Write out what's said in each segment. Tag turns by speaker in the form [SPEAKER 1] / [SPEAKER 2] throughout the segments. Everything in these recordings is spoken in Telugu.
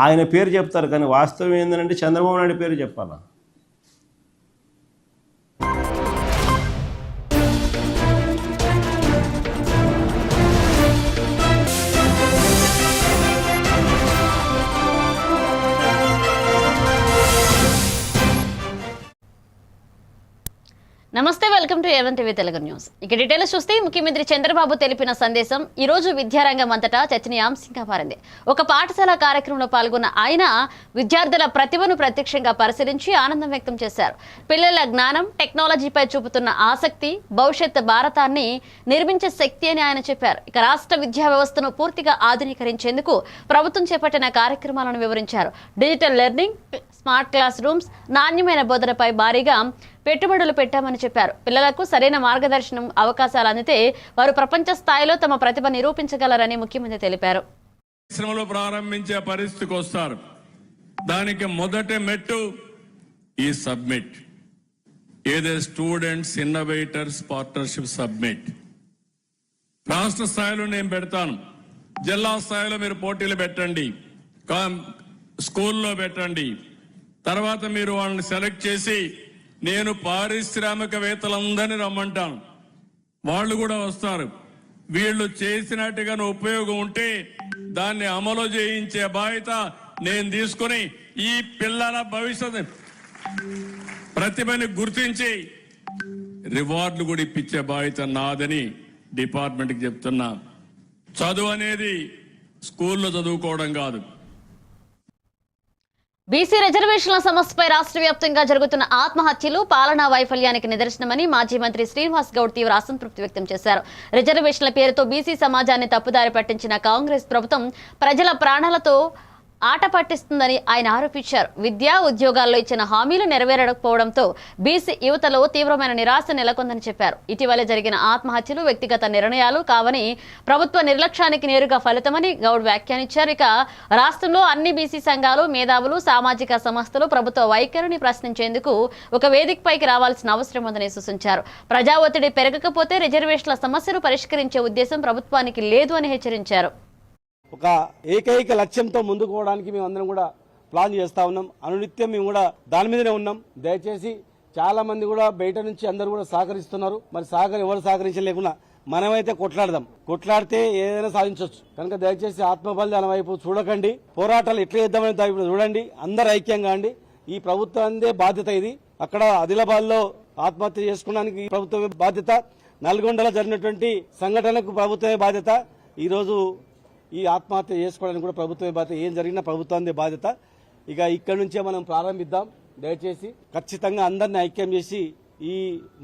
[SPEAKER 1] ఆయన పేరు చెప్తారు, కానీ వాస్తవం ఏంటంటే చంద్రబాబు నాయుడు పేరు చెప్పాలా?
[SPEAKER 2] నమస్తే, welcome to A1 TV Telugu news. ఇక డీటెయిల్స్ చూస్తే ముఖ్యమంత్రి చంద్రబాబు తెలిపిన సందేశం ఈ రోజు విద్యారంగం అంతటా చర్చనీయాంశంగా మారింది. ఒక పాఠశాల కార్యక్రమంలో పాల్గొన్న ఆయన విద్యార్థుల ప్రతిభను ప్రత్యక్షంగా పరిశీలించి ఆనందం వ్యక్తం చేశారు. పిల్లల జ్ఞానం, టెక్నాలజీపై చూపుతున్న ఆసక్తి భవిష్యత్ భారతాన్ని నిర్మించే శక్తి అని ఆయన చెప్పారు. ఇక రాష్ట్ర విద్యా వ్యవస్థను పూర్తిగా ఆధునీకరించేందుకు ప్రభుత్వం చేపట్టిన కార్యక్రమాలను వివరించారు. Digital learning, smart class rooms, నాణ్యమైన బోధనపై భారీగా పెట్టుబడులు పెట్టామని చెప్పారు. పిల్లలకు సరైన మార్గదర్శనం, అవకాశాలు అందితే వారు ప్రపంచ స్థాయిలో తమ ప్రతిభ నిరూపించగలరని ముఖ్యమంత్రి తెలిపారు.
[SPEAKER 3] పరిశ్రమలు ప్రారంభించే పరిస్థితికి వస్తారు. దానికి మొదటి మెట్టు ఈ సబ్మిట్, ఏదే స్టూడెంట్స్ ఇన్నోవేటర్స్ పార్ట్నర్షిప్ సబ్మిట్. రాష్ట్ర స్థాయిలో నేను పెడతాను, జిల్లా స్థాయిలో మీరు పోటీలు పెట్టండి, స్కూల్లో పెట్టండి. తర్వాత మీరు వాళ్ళని సెలెక్ట్ చేసి నేను పారిశ్రామికవేత్తలందరినీ రమ్మంటాను, వాళ్ళు కూడా వస్తారు. వీళ్ళు చేసినట్టుగా ఉపయోగం ఉంటే దాన్ని అమలు చేయించే బాధ్యత నేను తీసుకుని ఈ పిల్లల భవిష్యత్ ప్రతిభని గుర్తించి రివార్డులు కూడా ఇప్పించే బాధ్యత నాదని డిపార్ట్మెంట్కి చెప్తున్నా. చదువు అనేది స్కూల్లో చదువుకోవడం కాదు.
[SPEAKER 2] బీసీ రిజర్వేషన్ల సమస్యపై రాష్ట్ర వ్యాప్తంగా జరుగుతున్న ఆత్మహత్యలు పాలనా వైఫల్యానికి నిదర్శనమని మాజీ మంత్రి శ్రీనివాస్ గౌడ్ తీవ్ర అసంతృప్తి వ్యక్తం చేశారు. రిజర్వేషన్ల పేరుతో బీసీ సమాజాన్ని తప్పుదారి పట్టించిన కాంగ్రెస్ ప్రభుత్వం ప్రజల ప్రాణాలతో ఆట పట్టిస్తుందని ఆయన ఆరోపించారు. విద్యా ఉద్యోగాల్లో ఇచ్చిన హామీలు నెరవేరకపోవడంతో బీసీ యువతలో తీవ్రమైన నిరాశ నెలకొందని చెప్పారు. ఇటీవల జరిగిన ఆత్మహత్యలు వ్యక్తిగత నిర్ణయాలు కావని, ప్రభుత్వ నిర్లక్ష్యానికి నేరుగా ఫలితమని గౌడ్ వ్యాఖ్యానించారు. ఇక రాష్ట్రంలో అన్ని బీసీ సంఘాలు, మేధావులు, సామాజిక సంస్థలు ప్రభుత్వ వైఖరిని ప్రశ్నించేందుకు ఒక వేదికపైకి రావాల్సిన అవసరం ఉందని సూచించారు. ప్రజా ఒత్తిడి పెరగకపోతే రిజర్వేషన్ల సమస్యను పరిష్కరించే ఉద్దేశం ప్రభుత్వానికి లేదు అని హెచ్చరించారు.
[SPEAKER 4] ఒక ఏకైక లక్ష్యంతో ముందుకు పోవడానికి మేమందరం కూడా ప్లాన్ చేస్తా ఉన్నాం. అనునిత్యం మేము కూడా దాని మీదనే ఉన్నాం. దయచేసి చాలా మంది కూడా బయట నుంచి అందరూ కూడా సహకరిస్తున్నారు. మరి ఎవరు సహకరించలేకున్నా మనమైతే కొట్లాడదాం. కొట్లాడితే ఏదైనా సాధించవచ్చు. కనుక దయచేసి ఆత్మబలిదానం వైపు చూడకండి. పోరాటాలు ఎట్లా చేద్దామని వైపు చూడండి. అందరు ఐక్యంగా అండి. ఈ ప్రభుత్వానిదే బాధ్యత ఇది. అక్కడ ఆదిలాబాద్ లో ఆత్మహత్య చేసుకోవడానికి ప్రభుత్వమే బాధ్యత. నల్గొండలో జరిగినటువంటి సంఘటనకు ప్రభుత్వమే బాధ్యత. ఈ రోజు ఈ ఆత్మహత్య చేసుకోవడానికి కూడా ప్రభుత్వమే బాధ్యత. ఏం జరిగినా ప్రభుత్వానికి బాధ్యత. ఇక ఇక్కడి నుంచే మనం ప్రారంభిద్దాం. దయచేసి ఖచ్చితంగా అందరినీ ఐక్యం చేసి ఈ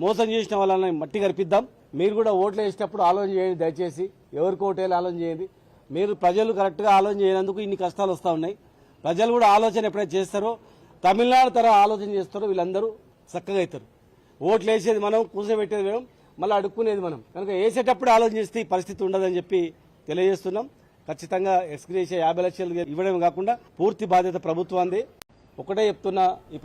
[SPEAKER 4] మోసం చేసిన వాళ్ళని మట్టి కరిపిద్దాం. మీరు కూడా ఓట్లు వేసేటప్పుడు ఆలోచన చేయండి. దయచేసి ఎవరికి ఓటేయాలి ఆలోచన చేయండి. మీరు ప్రజలు కరెక్ట్గా ఆలోచన చేయనందుకు ఇన్ని కష్టాలు వస్తూ ఉన్నాయి. ప్రజలు కూడా ఆలోచన ఎప్పుడైతే చేస్తారో, తమిళనాడు తర ఆలోచన చేస్తారో వీళ్ళందరూ చక్కగా అవుతారు. ఓట్లు వేసేది మనం, కూర్చోబెట్టేది మనం, మళ్ళీ అడుక్కునేది మనం. కనుక వేసేటప్పుడు ఆలోచన చేస్తే ఈ పరిస్థితి ఉండదని చెప్పి తెలియజేస్తున్నాం. ఖచ్చితంగా ఎక్స్గ్రేషియా 50 లక్షలు ఇవ్వడం కాకుండా పూర్తి బాధ్యత ప్రభుత్వాన్ని. ఒకటే చెప్తున్నా, ఈ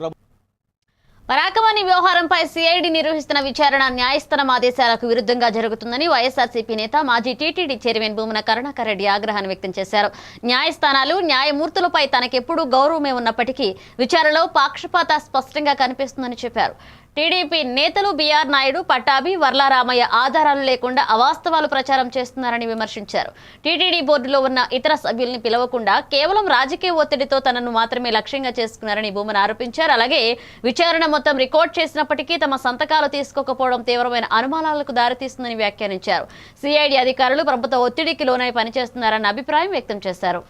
[SPEAKER 2] పరాకమణి వ్యవహారంపై సిఐడి నిర్వహిస్తున్న విచారణ న్యాయస్థానం ఆదేశాలకు విరుద్ధంగా జరుగుతుందని వైఎస్ఆర్సీపీ నేత, మాజీ టీటీడీ చైర్మన్ భూమన కరుణాకర్ రెడ్డి ఆగ్రహాన్ని వ్యక్తం చేశారు. న్యాయస్థానాలు, న్యాయమూర్తులపై తనకెప్పుడూ గౌరవమే ఉన్నప్పటికీ విచారణలో పక్షపాత స్పష్టంగా కనిపిస్తుందని చెప్పారు. టీడీపీ నేతలు బీఆర్ నాయుడు, పట్టాభి, వర్లారామయ్య ఆధారాలు లేకుండా అవాస్తవాలు ప్రచారం చేస్తున్నారని విమర్శించారు. టీటీడీ బోర్డులో ఉన్న ఇతర సభ్యుల్ని పిలవకుండా కేవలం రాజకీయ ఒత్తిడితో తనను మాత్రమే లక్ష్యంగా చేసుకున్నారని భూమన్ ఆరోపించారు. అలాగే విచారణ మొత్తం రికార్డ్ చేసినప్పటికీ తమ సంతకాలు తీసుకోకపోవడం తీవ్రమైన అనుమానాలకు దారితీస్తుందని వ్యాఖ్యానించారు. సిఐడి అధికారులు ప్రభుత్వ ఒత్తిడికి లోనై పనిచేస్తున్నారన్న అభిప్రాయం వ్యక్తం చేశారు.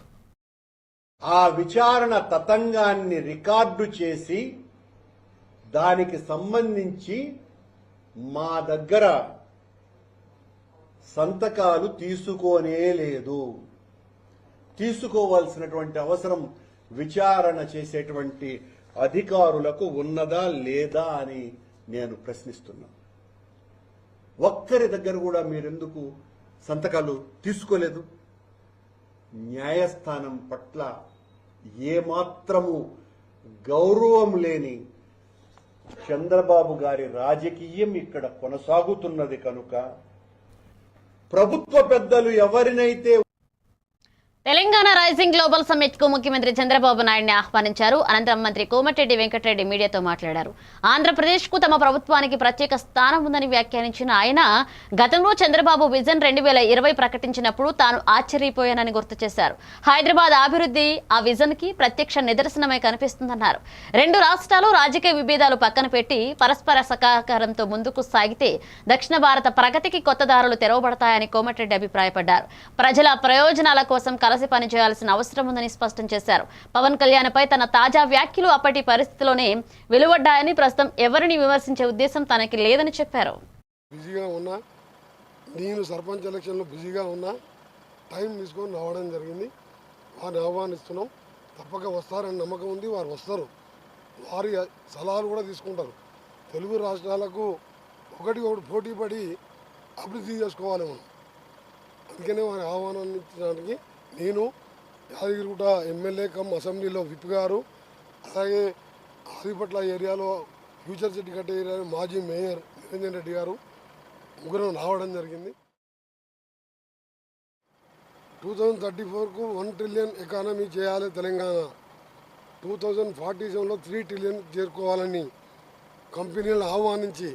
[SPEAKER 5] ఆ విచారణ తతంగాన్ని రికార్డు చేసి దానికి సంబంధించి మా దగ్గర సంతకాలు తీసుకోనే లేదు. తీసుకోవాల్సినటువంటి అవసరం విచారణ చేసేటువంటి అధికారులకు ఉన్నదా లేదా అని నేను ప్రశ్నిస్తున్నా. ఒక్కరి దగ్గర కూడా మీరెందుకు సంతకాలు తీసుకోలేదు? న్యాయస్థానం పట్ల ఏమాత్రము గౌరవం లేని చంద్రబాబు గారి రాజకీయం ఇక్కడ కొనసాగుతున్నది. కనుక ప్రభుత్వ పెద్దలు ఎవరినైతే
[SPEAKER 2] తెలంగాణ రైజింగ్ గ్లోబల్ సమ్మిట్ కు ముఖ్యమంత్రి చంద్రబాబు నాయుడిని ఆహ్వానించారు. అనంతరం మంత్రి కోమటిరెడ్డి వెంకటరెడ్డి మీడియాతో మాట్లాడారు. ఆంధ్రప్రదేశ్ కు తమ ప్రభుత్వానికి ప్రత్యేక స్థానం ఉందని వ్యాఖ్యానించిన ఆయన గతంలో చంద్రబాబు విజన్ 2020 ప్రకటించినప్పుడు తాను ఆశ్చర్యపోయానని గుర్తు చేశారు. హైదరాబాద్ అభివృద్ధి ఆ విజన్ కి ప్రత్యక్ష నిదర్శనమే కనిపిస్తుందన్నారు. రెండు రాష్ట్రాలు రాజకీయ విభేదాలు పక్కన పెట్టి పరస్పర సహకారంతో ముందుకు సాగితే దక్షిణ భారత ప్రగతికి కొత్త దారులు తెరవబడతాయని కోమటిరెడ్డి అభిప్రాయపడ్డారు. ప్రజల ప్రయోజనాల కోసం కలిసి పనిచేయాల్సిన అవసరం ఉందని స్పష్టం చేశారు. పవన్ కళ్యాణ్ పై తన తాజా వ్యాఖ్యలు అప్పటి పరిస్థితిలోనే వెలువడ్డాయని, ప్రస్తుతం ఎవరిని విమర్శించే ఉద్దేశం తనకి లేదని చెప్పారు.
[SPEAKER 6] బిజీగా ఉన్నా, నేను సర్పంచ్ ఎలక్షన్లో బిజీగా ఉన్నా, టైం తీసుకొని రావడం జరిగింది. వారిని ఆహ్వానిస్తున్నాం. తప్పక వస్తారని నమ్మకం ఉంది. వారు వస్తారు. వారి సలహాలు కూడా తీసుకుంటారు. తెలుగు రాష్ట్రాలకు ఒకటి పోటీ పడి అభివృద్ధి చేసుకోవాలి మనం. అందుకనే వారి ఆహ్వానించడానికి నేను యాదగిరిగుట్ట ఎమ్మెల్యే కమ్ అసెంబ్లీలో విప్ గారు, అలాగే ఆదిపట్ల ఏరియాలో ఫ్యూచర్ సిటీ కట్టే ఏరియాలో మాజీ మేయర్ నిరంజన్ రెడ్డి గారు ముగ్గురు రావడం జరిగింది. 2034కు 1 ట్రిలియన్ ఎకానమీ చేయాలి తెలంగాణ. 2047లో 3 ట్రిలియన్ చేరుకోవాలని కంపెనీలను ఆహ్వానించి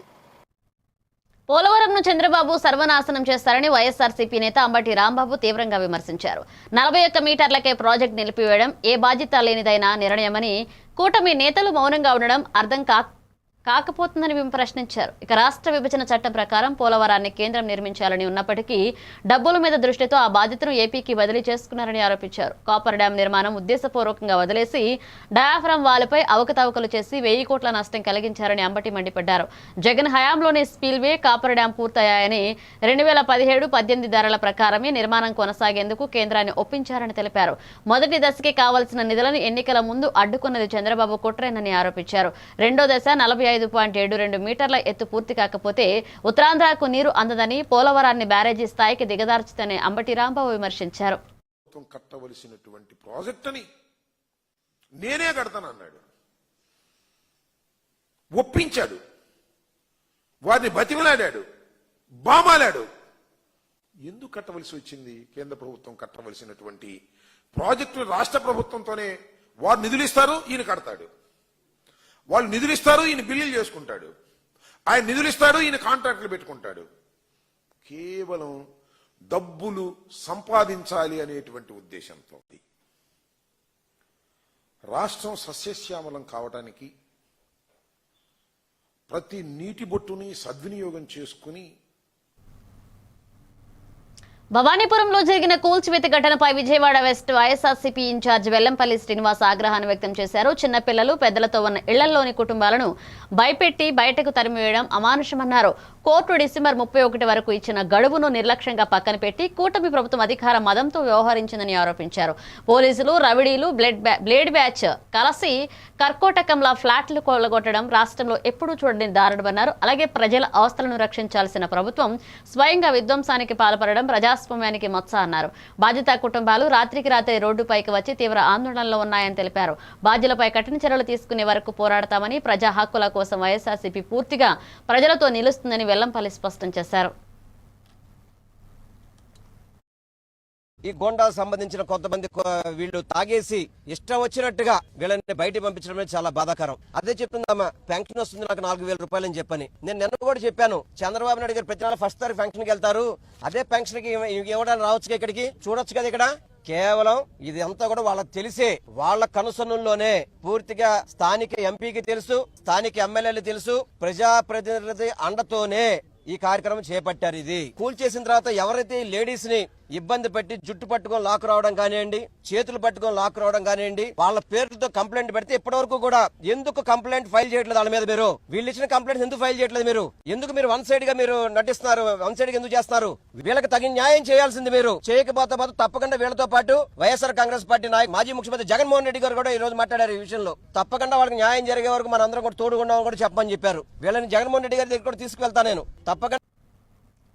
[SPEAKER 2] పోలవరంను చంద్రబాబు సర్వనాశనం చేస్తారని వైఎస్ఆర్సీపీ నేత అంబటి రాంబాబు తీవ్రంగా విమర్శించారు. 41 మీటర్లకే ప్రాజెక్టు నిలిపివేయడం ఏ బాధ్యత లేనిదైన నిర్ణయమని, కూటమి నేతలు మౌనంగా ఉండడం అర్థం కాకపోతుందని ప్రశ్నించారు. ఇక రాష్ట్ర విభజన చట్టం ప్రకారం పోలవరాన్ని కేంద్రం నిర్మించాలని ఉన్నప్పటికీ డబ్బుల మీద దృష్టితో ఆ బాధ్యతను ఏపీకి బదిలీ చేసుకున్నారని ఆరోపించారు. కాపర్ డ్యాం నిర్మాణం ఉద్దేశపూర్వకంగా వదిలేసి డయాఫ్రామ్ వాలుపై అవకతవకలు చేసి 1000 కోట్ల నష్టం కలిగించారని అంబటి మండిపడ్డారు. జగన్ హయాంలోనే స్పిల్వే, కాపర్ డ్యాం పూర్తయ్యాయని 2017-18 ధరల ప్రకారమే నిర్మాణం కొనసాగేందుకు కేంద్రాన్ని ఒప్పించారని తెలిపారు. మొదటి దశకి కావాల్సిన నిధులను ఎన్నికల ముందు అడ్డుకున్నది చంద్రబాబు కుట్రేనని ఆరోపించారు. రెండో దశ 45.72 మీటర్ల ఎత్తు పూర్తి కాకపోతే ఉత్తరాంధ్రకు నీరు అందదని, పోలవరాన్ని బ్యారేజీ స్థాయికి దిగదార్చుతని అంబటి రాంబాబు విమర్శించారు.
[SPEAKER 7] కట్టవలసినటువంటి ప్రాజెక్టుని నేనే కడతానన్నాడు. ఒప్పించాడు, వారిని బతిమలాడాడు, బామాలాడు. ఎందుకు కట్టవలసి వచ్చింది? కేంద్ర ప్రభుత్వం కట్టవలసినటువంటి ప్రాజెక్టు రాష్ట్ర ప్రభుత్వంతోనే వారు నిధులు ఇస్తారు, ఈయన కడతాడు. వాళ్ళు నిధులు ఇస్తారు, ఈయన బిల్లులు చేసుకుంటాడు. ఆయన నిధులు ఇస్తాడు, ఈయన కాంట్రాక్టులు పెట్టుకుంటాడు. కేవలం డబ్బులు సంపాదించాలి అనేటువంటి ఉద్దేశంతో రాష్ట్రం సస్యశ్యామలం కావడానికి ప్రతి నీటి బొట్టుని సద్వినియోగం చేసుకుని
[SPEAKER 2] భవానీపురంలో జరిగిన కూల్చివేత ఘటనపై విజయవాడ వెస్ట్ వైఎస్ఆర్సీపీ ఇన్ఛార్జ్ వెల్లంపల్లి శ్రీనివాస్ ఆగ్రహాన్ని వ్యక్తం చేశారు. చిన్నపిల్లలు, పెద్దలతో ఉన్న ఇళ్లలోని కుటుంబాలను భయపెట్టి బయటకు తరిమివేయడం అమానుషమన్నారు. కోర్టు డిసెంబర్ 31 వరకు ఇచ్చిన గడువును నిర్లక్ష్యంగా పక్కన పెట్టి కూటమి ప్రభుత్వం అధికార మదంతో వ్యవహరించిందని ఆరోపించారు. పోలీసులు, రవిడీలు, బ్లేడ్ బ్యాచ్ కలిసి కర్కోటకంలా ఫ్లాట్లు కొల్లగొట్టడం రాష్ట్రంలో ఎప్పుడూ చూడని దారుణమన్నారు. అలాగే ప్రజల అవస్థలను రక్షించాల్సిన ప్రభుత్వం స్వయంగా విధ్వంసానికి పాల్పడడం ప్రజాస్వామ్యానికి మచ్చ అన్నారు. బాధిత కుటుంబాలు రాత్రికి రాత్రి రోడ్డుపైకి వచ్చి తీవ్ర ఆందోళనలో ఉన్నాయని తెలిపారు. బాధ్యులపై కఠిన చర్యలు తీసుకునే వరకు పోరాడతామని, ప్రజా హక్కుల కోసం వైఎస్ఆర్సీపీ పూర్తిగా ప్రజలతో నిలుస్తుందని వెల్లంపల్లి స్పష్టం చేశారు.
[SPEAKER 8] ఈ గోండాకు సంబంధించిన కొంతమంది వీళ్ళు తాగేసి ఇష్టం వచ్చినట్టుగా వీళ్ళని బయట పంపించడమే చాలా బాధాకరం. అదే చెప్తుందమ్మా, పెన్షన్ వస్తుంది నాకు 4000 రూపాయలు అని చెప్పని. నేను నిన్న కూడా చెప్పాను, చంద్రబాబు నాయుడు గారు ప్రతి నెల ఫస్ట్ తారీఖు పెన్షన్కి వెళ్తారు, అదే పెన్షన్ కి ఇవ్వడానికి రావచ్చు, ఇక్కడికి చూడొచ్చు కదా. ఇక్కడ కేవలం ఇది అంతా కూడా వాళ్ళకి తెలిసే, వాళ్ళ కనుసన్నుల్లోనే పూర్తిగా స్థానిక ఎంపీకి తెలుసు, స్థానిక ఎమ్మెల్యేలు తెలుసు, ప్రజాప్రతినిధి అండతోనే ఈ కార్యక్రమం చేపట్టారు. ఇది కూల్ చేసిన తర్వాత ఎవరైతే లేడీస్ ని ఇబ్బంది పెట్టి జుట్టు పట్టుకొని లాక్ రావడం కానివ్వండి, చేతులు పట్టుకొని లాక్ రావడం కానివ్వండి, వాళ్ళ పేర్లతో కంప్లైంట్ పెడితే ఇప్పటి వరకు కూడా ఎందుకు కంప్లైంట్ ఫైల్ చేయట్లేదు వాళ్ళ మీద? మీరు వీళ్ళు ఇచ్చిన కంప్లైంట్స్ ఎందుకు ఫైల్ చేయట్లేదు? మీరు ఎందుకు వన్ సైడ్ గా మీరు నటిస్తున్నారు? వన్ సైడ్ గా ఎందుకు చేస్తున్నారు? వీళ్ళకి తగిన న్యాయం చేయాల్సింది మీరు. చేయకపోతే తప్పకుండా వీళ్ళతో పాటు వైఎస్ఆర్ కాంగ్రెస్ పార్టీ నాయకు మాజీ ముఖ్యమంత్రి జగన్మోహన్ రెడ్డి గారు కూడా ఈ రోజు మాట్లాడారు ఈ విషయంలో. తప్పకుండా వాళ్ళకి న్యాయం జరిగే వరకు మనందరం కూడా తోడుగుండామని కూడా చెప్పమని చెప్పారు. వీళ్ళని జగన్మోహన్ రెడ్డి గారి దగ్గర కూడా తీసుకువెళ్తా నేను తప్పకుండా.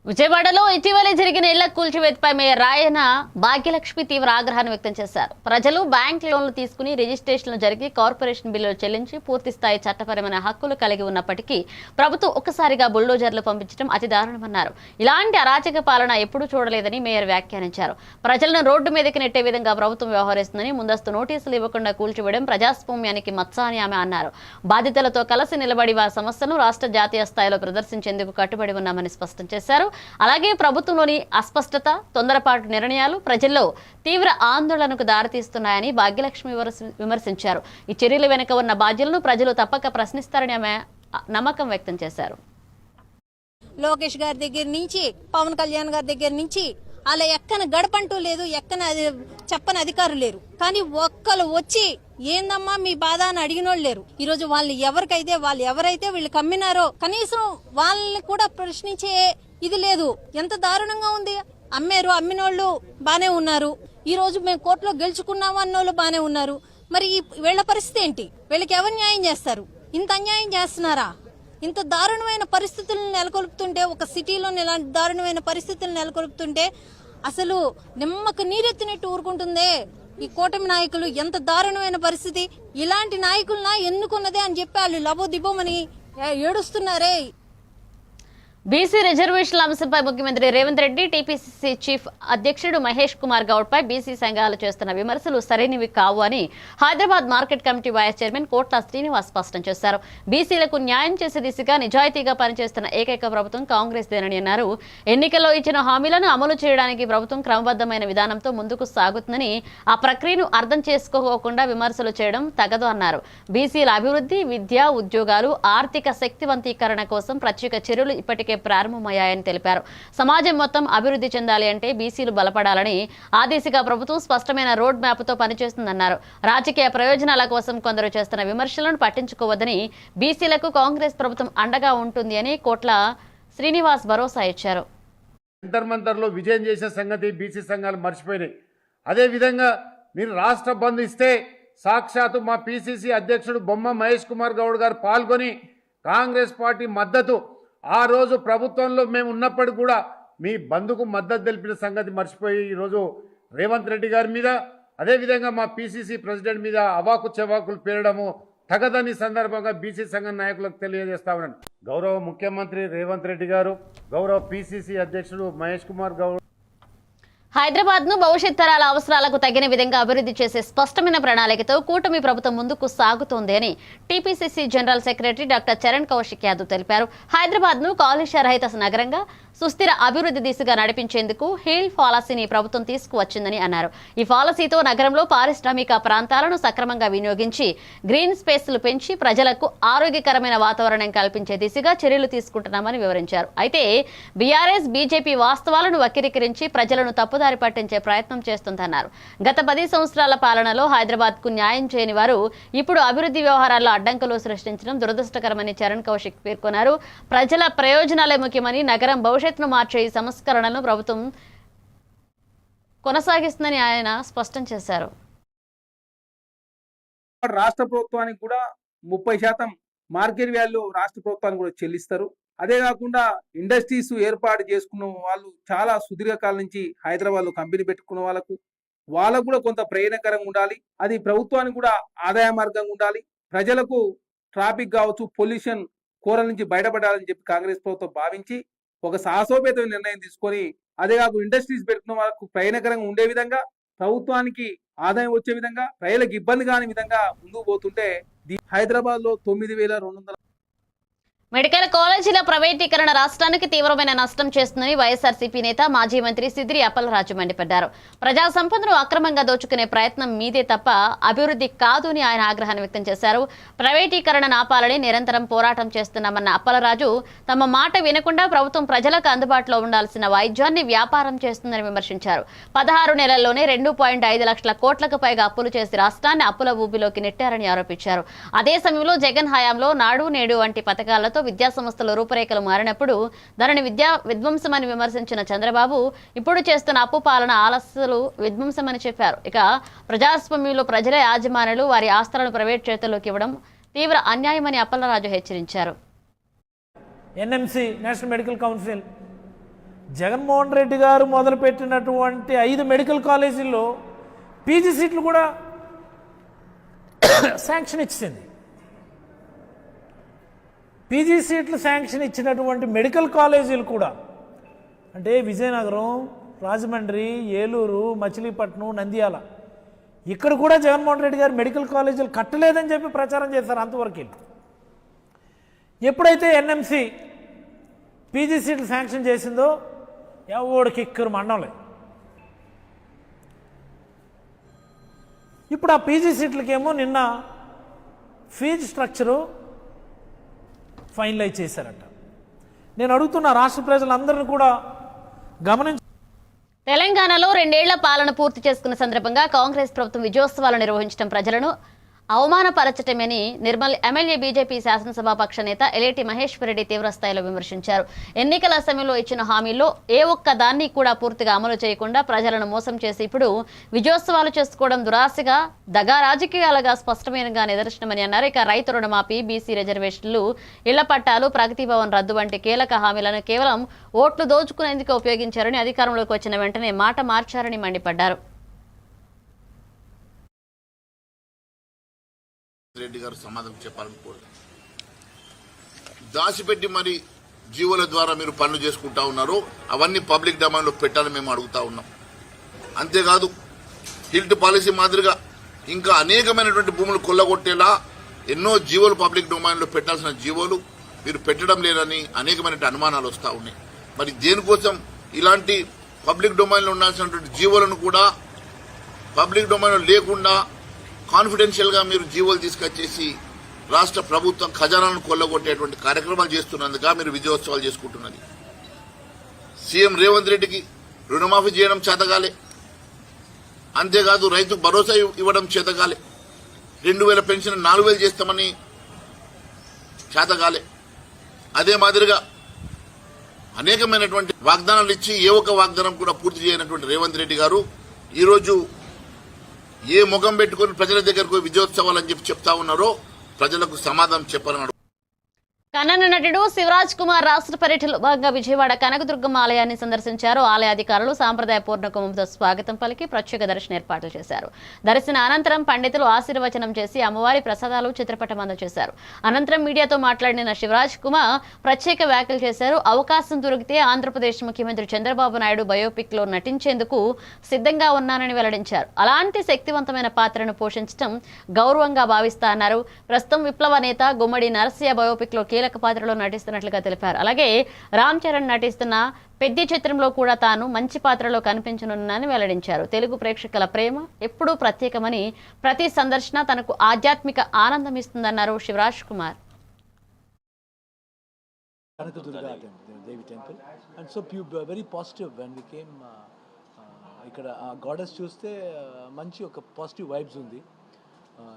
[SPEAKER 2] విజయవాడలో ఇటీవలే జరిగిన ఇళ్ల కూల్చివేతపై మేయర్ రాయన భాగ్యలక్ష్మి తీవ్ర ఆగ్రహాన్ని వ్యక్తం చేశారు. ప్రజలు బ్యాంక్ లోన్లు తీసుకుని రిజిస్ట్రేషన్లు జరిగి కార్పొరేషన్ బిల్లులు చెల్లించి పూర్తి స్థాయి చట్టపరమైన హక్కులు కలిగి ఉన్నప్పటికీ ప్రభుత్వం ఒక్కసారిగా బుల్డోజర్లు పంపించడం అతి దారుణమన్నారు. ఇలాంటి అరాచక పాలన ఎప్పుడూ చూడలేదని మేయర్ వ్యాఖ్యానించారు. ప్రజలను రోడ్డు మీదకి నెట్టే విధంగా ప్రభుత్వం వ్యవహరిస్తుందని, ముందస్తు నోటీసులు ఇవ్వకుండా కూల్చివేయడం ప్రజాస్వామ్యానికి మచ్చ అని ఆమె అన్నారు. బాధితులతో కలిసి నిలబడి వారి సమస్యలను రాష్ట్ర జాతీయ స్థాయిలో ప్రదర్శించేందుకు కట్టుబడి ఉన్నామని స్పష్టం చేశారు. అలాగే ప్రభుత్వంలోని అస్పష్టత, తొందరపాటు నిర్ణయాలు ప్రజల్లో తీవ్ర ఆందోళనకు దారితీస్తున్నాయని భాగ్యలక్ష్మి విమర్శించారు. ఈ చర్యల వెనుక ఉన్న బాధ్యులను ప్రజలు తప్పక ప్రశ్నిస్తారని ఆమె నమ్మకం వ్యక్తం చేశారు.
[SPEAKER 9] లోకేష్ గారి దగ్గర నుంచి, పవన్ కళ్యాణ్ గారి దగ్గర నుంచి అలా ఎక్కన గడపంటూ లేదు, ఎక్కన చెప్పని అధికారులు లేరు. కానీ ఒక్కరు వచ్చి ఏందమ్మా మీ బాధ అని అడిగినోళ్ళు లేరు. ఈ రోజు వాళ్ళు ఎవరైతే వీళ్ళు కమ్మినారో కనీసం వాళ్ళని కూడా ప్రశ్నించే ఇది లేదు. ఎంత దారుణంగా ఉంది. అమ్మినోళ్ళు బానే ఉన్నారు, ఈ రోజు మేము కోర్టులో గెలుచుకున్నాము అన్నోళ్ళు బానే ఉన్నారు. మరి వీళ్ళ పరిస్థితి ఏంటి? వీళ్ళకి ఎవరు న్యాయం చేస్తారు? ఇంత అన్యాయం చేస్తున్నారా? ఇంత దారుణమైన పరిస్థితులను నెలకొల్పుతుంటే, ఒక సిటీలో ఇలాంటి దారుణమైన పరిస్థితులను నెలకొల్పుతుంటే అసలు నిమ్మకు నీరెత్తినట్టు ఊరుకుంటుందే ఈ కూటమి నాయకులు. ఎంత దారుణమైన పరిస్థితి. ఇలాంటి నాయకులనా ఎన్నుకున్నదే అని చెప్పి వాళ్ళు లబోదిబోమని ఏడుస్తున్నారే.
[SPEAKER 2] బీసీ రిజర్వేషన్ల అంశంపై ముఖ్యమంత్రి రేవంత్ రెడ్డి, టీపీసీసీ చీఫ్ అధ్యక్షుడు మహేష్ కుమార్ గౌడ్ పై బీసీ సంఘాలు చేస్తున్న విమర్శలు సరైనవి కావు అని Hyderabad market committee vice chairman Kotla Srinivas స్పష్టం చేశారు. బీసీలకు న్యాయం చేసే దిశగా నిజాయితీగా పనిచేస్తున్న ఏకైక ప్రభుత్వం కాంగ్రెస్ దేనని అన్నారు. ఎన్నికల్లో ఇచ్చిన హామీలను అమలు చేయడానికి ప్రభుత్వం క్రమబద్ధమైన విధానంతో ముందుకు సాగుతుందని, ఆ ప్రక్రియను అర్థం చేసుకోకుండా విమర్శలు చేయడం తగదు అన్నారు. బీసీల అభివృద్ధి, విద్య, ఉద్యోగాలు, ఆర్థిక శక్తివంతీకరణ కోసం ప్రత్యేక చర్యలు ఇప్పటికే ప్రారంభమయ్యాయని తెలిపారు. సమాజం మొత్తం అభివృద్ధి చెందాలి అంటే బీసీలు బలపడాలని, ఆ దిశగా ప్రభుత్వం స్పష్టమైన రోడ్ మ్యాప్తో పనిచేస్తుందన్నారు. రాజకీయ ప్రయోజనాల కోసం కొందరు చేస్తున్న విమర్శలను పట్టించుకోవద్దని, బీసీలకు కాంగ్రెస్ ప్రభుత్వం అండగా ఉంటుంది అని కోట్ల శ్రీనివాస్ భరోసా ఇచ్చారు.
[SPEAKER 4] జంతర్-మంతర్లో విజయం చేసే సంగతి బీసీ సంఘాలు మర్చిపోయినాయి. అదేవిధంగా మీరు రాష్ట్ర బంద్ ఇస్తే సాక్షాత్తు మా పిసిసి అధ్యక్షుడు బొమ్మ మహేష్ కుమార్ గౌడ్ గారు పాల్గొని కాంగ్రెస్ పార్టీ మద్దతు, ఆ రోజు ప్రభుత్వంలో మేము ఉన్నప్పటికీ కూడా మీ బంధుకు మద్దతు తెలిపిన సంగతి మర్చిపోయి ఈరోజు రేవంత్ రెడ్డి గారి మీద, అదేవిధంగా మా పిసిసి ప్రెసిడెంట్ మీద అవాకు చెవాకులు పేరడము తగదని సందర్భంగా బీసీ సంఘ నాయకులకు తెలియజేస్తా ఉన్నాను. గౌరవ ముఖ్యమంత్రి రేవంత్ రెడ్డి గారు, గౌరవ పిసిసి అధ్యక్షుడు మహేష్ కుమార్ గౌడ్
[SPEAKER 2] హైదరాబాద్ ను భవిష్యత్ తరాల అవసరాలకు తగిన విధంగా అభివృద్ధి చేసే స్పష్టమైన ప్రణాళికతో కూటమి ప్రభుత్వం ముందుకు సాగుతోంది అని TPCC general secretary doctor Charan Kaushik Yadav తెలిపారు. హైదరాబాద్ ను కాలుష్య రహిత నగరంగా, సుస్థిర అభివృద్ధి దిశగా నడిపించేందుకు హిల్ పాలసీని ప్రభుత్వం తీసుకువచ్చిందని అన్నారు. ఈ పాలసీతో నగరంలో పారిశ్రామిక ప్రాంతాలను సక్రమంగా వినియోగించి గ్రీన్ స్పేస్లు పెంచి ప్రజలకు ఆరోగ్యకరమైన వాతావరణం కల్పించే దిశగా చర్యలు తీసుకుంటున్నామని వివరించారు. అయితే బీఆర్ఎస్, బీజేపీ వాస్తవాలను వక్రీకరించి ప్రజలను తప్పుదారి పట్టించే ప్రయత్నం చేస్తుందన్నారు. గత 10 సంవత్సరాల పాలనలో హైదరాబాద్ కు న్యాయం చేయని వారు ఇప్పుడు అభివృద్ధి వ్యవహారాల్లో అడ్డంకులు సృష్టించడం దురదృష్టకరమని చరణ్ కౌశిక్ పేర్కొన్నారు. ప్రజల ప్రయోజనాలే ముఖ్యమని, నగరం భవిష్యత్తును మార్చే ఈ సంస్కరణలను ప్రభుత్వం కొనసాగిస్తుందని ఆయన స్పష్టం చేశారు.
[SPEAKER 10] రాష్ట్ర ప్రభుత్వానికి కూడా 30% మార్కెట్ వాల్యూ రాష్ట్ర ప్రభుత్వానికి కూడా చెల్లిస్తారు. అదే కాకుండా ఇండస్ట్రీస్ ఏర్పాటు చేసుకున్న వాళ్ళు చాలా సుదీర్ఘకాలం నుంచి హైదరాబాద్లో కంపెనీ పెట్టుకున్న వాళ్ళకు కూడా కొంత ప్రయోజనకరంగా ఉండాలి. అది ప్రభుత్వానికి కూడా ఆదాయ మార్గంగా ఉండాలి. ప్రజలకు ట్రాఫిక్ కావచ్చు, పొల్యూషన్ కోరల నుంచి బయటపడాలని చెప్పి కాంగ్రెస్ ప్రభుత్వం భావించి ఒక సాహసోపేతమైన నిర్ణయం తీసుకొని, అదే కాకుండా ఇండస్ట్రీస్ పెట్టుకున్న వాళ్ళకు ప్రయోజనకరంగా ఉండే విధంగా, ప్రభుత్వానికి ఆదాయం వచ్చే విధంగా, ప్రజలకు ఇబ్బంది కాని విధంగా ముందుకు పోతుంటే హైదరాబాద్ లో 9,200
[SPEAKER 2] మెడికల్ కాలేజీల ప్రైవేటీకరణ రాష్ట్రానికి తీవ్రమైన నష్టం చేస్తుందని వైఎస్ఆర్సీపీ నేత, మాజీ మంత్రి సిద్దిరి అప్పలరాజు మండిపడ్డారు. ప్రజా సంపదను అక్రమంగా దోచుకునే ప్రయత్నం మీదే తప్ప అభివృద్ధి కాదు అని ఆయన ఆగ్రహాన్ని వ్యక్తం చేశారు. ప్రైవేటీకరణ ఆపాలని నిరంతరం పోరాటం చేస్తున్నామన్న అప్పలరాజు, తమ మాట వినకుండా ప్రభుత్వం ప్రజలకు అందుబాటులో ఉండాల్సిన వైద్యాన్ని వ్యాపారం చేస్తుందని విమర్శించారు. 16 నెలల్లోనే 2.5 లక్షల కోట్లకు పైగా అప్పులు చేసి రాష్ట్రాన్ని అప్పుల ఊబిలోకి నెట్టారని ఆరోపించారు. అదే సమయంలో జగన్ హయాంలో నాడు నేడు వంటి పథకాలతో విద్యా సంస్థల రూపురేఖలు మారినప్పుడు దానిని విద్యా విధ్వంసమని విమర్శించిన చంద్రబాబు, ఇప్పుడు చేస్తున్న అప్పు పాలన ఆలస్యాలు విధ్వంసమని చెప్పారు. ఇక ప్రజాస్వామ్యంలో ప్రజల యాజమాన్యాలు వారి ఆస్తులను ప్రైవేట్ చేతుల్లోకి ఇవ్వడం తీవ్ర అన్యాయమని అప్పలరాజు హెచ్చరించారు.
[SPEAKER 11] NMC, national medical council Jaganmohan Reddy గారు మొదలుపెట్టినటువంటి 5 మెడికల్ కాలేజీల్లో పీజీ సీట్లు కూడా శాంక్షన్ ఇచ్చింది. పీజీ సీట్లు శాంక్షన్ ఇచ్చినటువంటి మెడికల్ కాలేజీలు కూడా అంటే విజయనగరం, రాజమండ్రి, ఏలూరు, మచిలీపట్నం, నంద్యాల ఇక్కడ కూడా జగన్మోహన్ రెడ్డి గారు మెడికల్ కాలేజీలు కట్టలేదని చెప్పి ప్రచారం చేశారు. అంతవరకు ఎప్పుడైతే ఎన్ఎంసి పీజీ సీట్లు శాంక్షన్ చేసిందో ఎవడికి ఎక్కరు మండలే. ఇప్పుడు ఆ పీజీ సీట్లకేమో నిన్న ఫీజు స్ట్రక్చరు ఫైనలైజ్ చేశారట. నేను అడుగుతున్న రాష్ట్ర ప్రజలందరినీ కూడా గమనించి
[SPEAKER 2] తెలంగాణలో 2 ఏళ్ల పాలన పూర్తి చేసుకున్న సందర్భంగా కాంగ్రెస్ ప్రభుత్వం విజయోత్సవాలు నిర్వహించడం ప్రజలను అవమానపరచటమని నిర్మల్ ఎమ్మెల్యే బీజేపీ శాసనసభాపక్ష నేత ఎలేటి మహేశ్వర్ రెడ్డి తీవ్రస్థాయిలో విమర్శించారు. ఎన్నికల సమయంలో ఇచ్చిన హామీల్లో ఏ ఒక్క దాన్ని కూడా పూర్తిగా అమలు చేయకుండా ప్రజలను మోసం చేసి ఇప్పుడు విజయోత్సవాలు చేసుకోవడం దురాశగా, దగా రాజకీయాలుగా స్పష్టమైనగా నిదర్శనమని అన్నారు. ఇక రైతు రుణమాఫీ, బీసీ రిజర్వేషన్లు, ఇళ్ల పట్టాలు, ప్రగతి భవన్ రద్దు వంటి కీలక హామీలను కేవలం ఓట్లు దోచుకునేందుకు ఉపయోగించారని, అధికారంలోకి వచ్చిన వెంటనే మాట మార్చారని మండిపడ్డారు.
[SPEAKER 12] రెడ్డి గారు సమాధానం చెప్పాలని కోరుతాను. దాచిపెట్టి మరి జీవోల ద్వారా మీరు పనులు చేసుకుంటా ఉన్నారు, అవన్నీ పబ్లిక్ డొమైన్లో పెట్టాలని మేము అడుగుతా ఉన్నాం. అంతేకాదు హిల్ట్ పాలసీ మాదిరిగా ఇంకా అనేకమైనటువంటి భూములు కొల్లగొట్టేలా ఎన్నో జీవోలు పబ్లిక్ డొమైన్లో పెట్టాల్సిన జీవోలు మీరు పెట్టడం లేదని అనేకమైన అనుమానాలు వస్తూ ఉన్నాయి. మరి దేనికోసం ఇలాంటి పబ్లిక్ డొమైన్లో ఉండాల్సినటువంటి జీవోలను కూడా పబ్లిక్ డొమైన్లో లేకుండా కాన్ఫిడెన్షియల్ గా మీరు జీవోలు తీసుకొచ్చేసి రాష్ట్ర ప్రభుత్వం ఖజానాను కొల్లగొట్టేటువంటి కార్యక్రమాలు చేస్తున్నందుగా మీరు విజయోత్సవాలు చేసుకుంటున్నది. సీఎం రేవంత్ రెడ్డికి రుణమాఫీ చేయడం చేతగాలే, అంతేకాదు రైతు భరోసా ఇవ్వడం చేతగాలే, 2000 పెన్షన్ 4000 చేస్తామని చేతగాలే. అదే మాదిరిగా అనేకమైనటువంటి వాగ్దానాలు ఇచ్చి ఏ ఒక్క వాగ్దానం కూడా పూర్తి చేయనటువంటి రేవంత్ రెడ్డి గారు ఈరోజు ఏ ముఖం పెట్టుకుని ప్రజల దగ్గరకు విజయోత్సవాలు అని చెప్పి చెప్తా ఉన్నారో ప్రజలకు సమాధానం చెప్పాలని.
[SPEAKER 2] కన్నన నటుడు శివరాజ్ కుమార్ రాష్ట్ర పర్యటనలో భాగంగా విజయవాడ కనకదుర్గమ్మ ఆలయాన్ని సందర్శించారు. ఆలయ అధికారులు సాంప్రదాయ పూర్ణకుంభంతో స్వాగతం పలికి ప్రత్యేక దర్శన ఏర్పాట్లు చేశారు. దర్శన అనంతరం పండితులు ఆశీర్వచనం చేసి అమ్మవారి ప్రసాదాలు, చిత్రపటం అందజేశారు. అనంతరం మీడియాతో మాట్లాడిన శివరాజ్ కుమార్ ప్రత్యేక వ్యాఖ్యలు చేశారు. అవకాశం దొరికితే ఆంధ్రప్రదేశ్ ముఖ్యమంత్రి చంద్రబాబు నాయుడు బయోపిక్ లో నటించేందుకు సిద్ధంగా ఉన్నానని వెల్లడించారు. అలాంటి శక్తివంతమైన పాత్రను పోషించడం గౌరవంగా భావిస్తా అన్నారు. ప్రస్తుతం విప్లవ నేత గుమ్మడి నరసయ్య బయోపిక్ లో కీలక పాత్రలో నటిస్తున్నట్లుగా తెలిపారు. అలాగే రామ్ చరణ్ నటిస్తున్న పెద్ద చిత్రంలో కూడా తాను మంచి పాత్రలో కనిపించనున్నానని వెల్లడించారు. తెలుగు ప్రేక్షకుల ప్రేమ ఎప్పుడూ ప్రత్యేకమని, ప్రతి సందర్శన తనకు ఆధ్యాత్మిక ఆనందం ఇస్తుందన్నారు శివరాజ్ కుమార్.
[SPEAKER 13] ఇక్కడ గాడెస్ చూస్తే మంచి ఒక పాజిటివ్ వైబ్స్ ఉంది.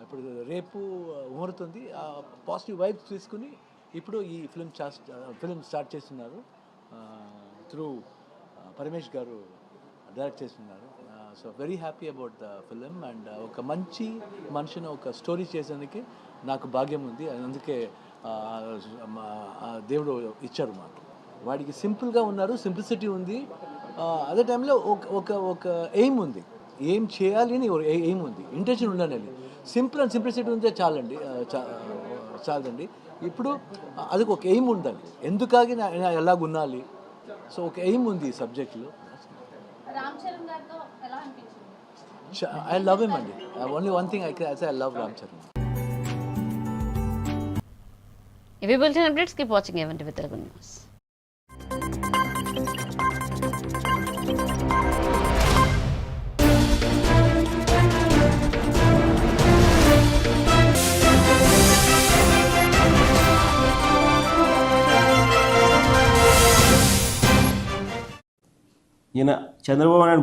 [SPEAKER 13] ఇప్పుడు రేపు ముహూర్తుంది, పాజిటివ్ వైబ్స్ తీసుకుని ఇప్పుడు ఈ ఫిల్మ్ స్టార్ట్ చేస్తున్నారు. త్రూ పరమేష్ గారు డైరెక్ట్ చేస్తున్నారు. So very happy about the film. And ఒక మంచి మనిషిని ఒక స్టోరీ చేసేందుకు నాకు భాగ్యం ఉంది. అందుకే దేవుడు ఇచ్చారు మాకు. వాడికి సింపుల్గా ఉన్నారు, సింప్లిసిటీ ఉంది. అదే టైంలో ఒక ఎయిమ్ ఉంది, ఏం చేయాలి అని ఎయిమ్ ఉంది, ఇంటెన్షన్ ఉండాలి. సింపుల్ అండ్ సింప్లిసిటీ ఉంటే చాలండి. ఇప్పుడు అది ఒక ఎయిమ్ ఉండాలి, ఎందుకాగి ఎలాగున్నాలి. సో ఒక ఎయిమ్ ఉంది ఈ సబ్జెక్ట్లో. ఐ లవ్ హిమ్ అండి. Only one thing I love Ram Charan.
[SPEAKER 2] ఇవి bulletin updates. Keep watching A one TV Telugu news.
[SPEAKER 1] ఈయన చంద్రబాబు నాయుడు